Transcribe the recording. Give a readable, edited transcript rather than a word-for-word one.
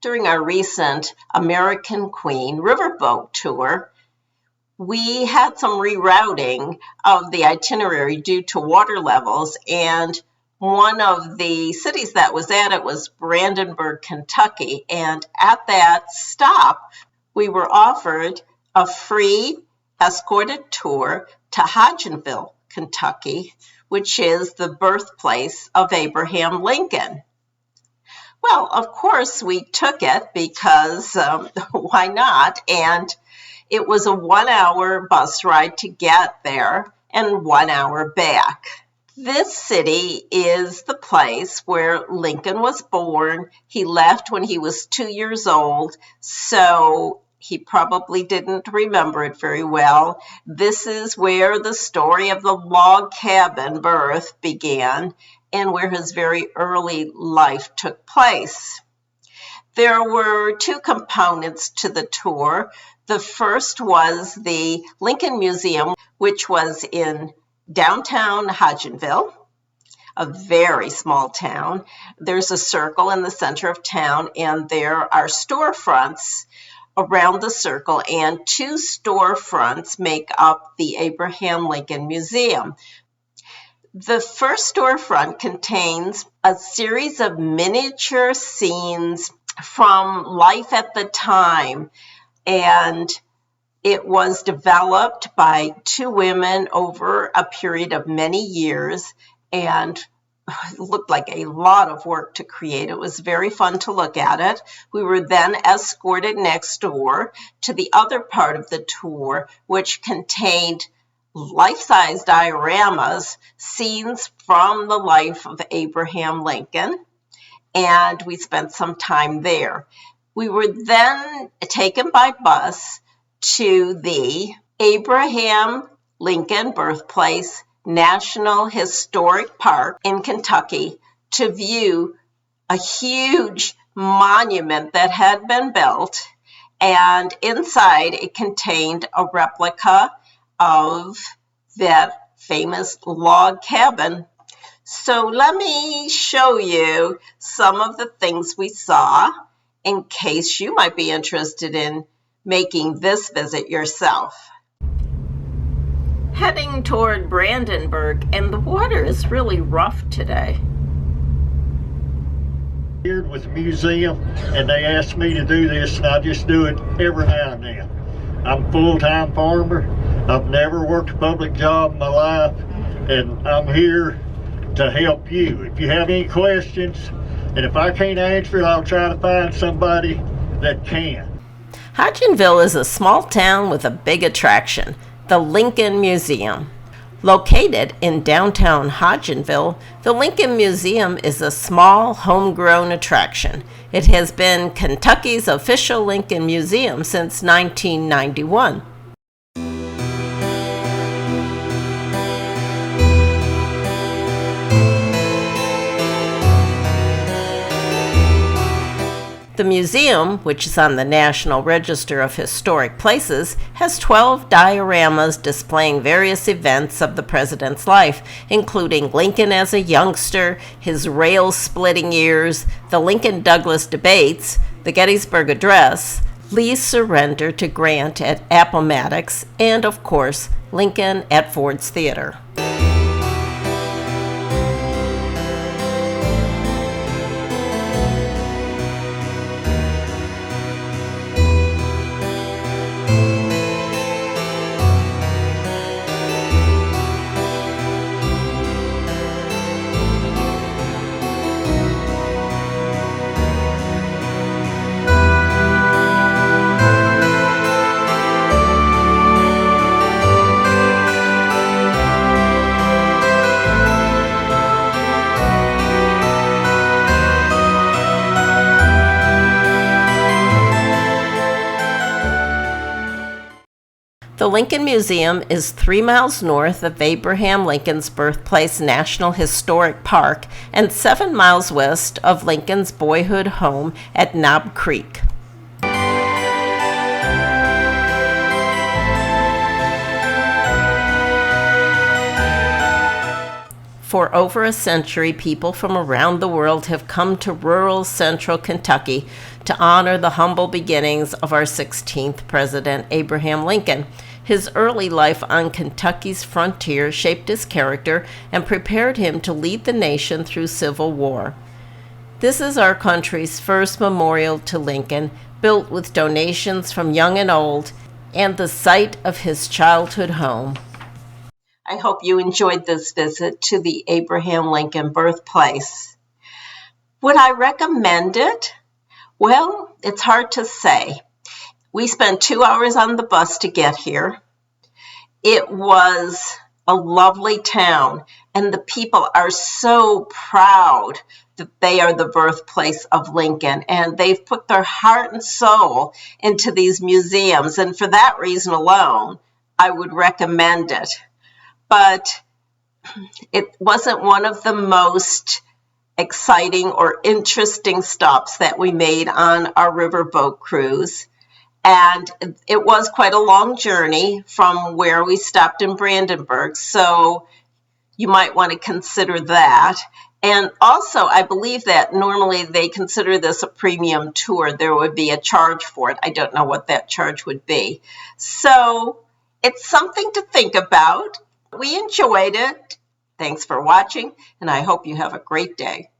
During our recent American Queen riverboat tour, we had some rerouting of the itinerary due to water levels, and one of the cities that was at it was Brandenburg, Kentucky. And at that stop, we were offered a free escorted tour to Hogenville, Kentucky, which is the birthplace of Abraham Lincoln. Well, of course, we took it because why not? And it was a 1-hour bus ride to get there and 1 hour back. This city is the place where Lincoln was born. He left when he was 2 years old, so he probably didn't remember it very well. This is where the story of the log cabin birth began, and where his very early life took place. There were two components to the tour. The first was the Lincoln Museum, which was in downtown Hogenville, a very small town. There's a circle in the center of town, and there are storefronts around the circle, and two storefronts make up the Abraham Lincoln Museum. The first storefront contains a series of miniature scenes from life at the time, and it was developed by two women over a period of many years, and it looked like a lot of work to create. It was very fun to look at it. We were then escorted next door to the other part of the tour, which contained life-size dioramas, scenes from the life of Abraham Lincoln, and we spent some time there. We were then taken by bus to the Abraham Lincoln Birthplace National Historic Park in Kentucky to view a huge monument that had been built, and inside it contained a replica of that famous log cabin. So let me show you some of the things we saw in case you might be interested in making this visit yourself. Heading toward Brandenburg, and the water is really rough today. Here was a museum, and they asked me to do this, and I just do it every now and then. I'm a full-time farmer. I've never worked a public job in my life, and I'm here to help you. If you have any questions, and if I can't answer it, I'll try to find somebody that can. Hogenville is a small town with a big attraction, the Lincoln Museum. Located in downtown Hogenville, the Lincoln Museum is a small, homegrown attraction. It has been Kentucky's official Lincoln Museum since 1991. The museum, which is on the National Register of Historic Places, has 12 dioramas displaying various events of the president's life, including Lincoln as a youngster, his rail-splitting years, the Lincoln-Douglas debates, the Gettysburg Address, Lee's surrender to Grant at Appomattox, and, of course, Lincoln at Ford's Theater. The Lincoln Museum is 3 miles north of Abraham Lincoln's Birthplace National Historic Park and 7 miles west of Lincoln's boyhood home at Knob Creek. For over a century, people from around the world have come to rural central Kentucky to honor the humble beginnings of our 16th President, Abraham Lincoln. His early life on Kentucky's frontier shaped his character and prepared him to lead the nation through Civil War. This is our country's first memorial to Lincoln, built with donations from young and old, and the site of his childhood home. I hope you enjoyed this visit to the Abraham Lincoln Birthplace. Would I recommend it? Well, it's hard to say. We spent 2 hours on the bus to get here. It was a lovely town, and the people are so proud that they are the birthplace of Lincoln, and they've put their heart and soul into these museums, and for that reason alone, I would recommend it. But it wasn't one of the most exciting or interesting stops that we made on our riverboat cruise. And it was quite a long journey from where we stopped in Brandenburg, so you might want to consider that. And also, I believe that normally they consider this a premium tour. There would be a charge for it. I don't know what that charge would be. So it's something to think about. We enjoyed it. Thanks for watching, and I hope you have a great day.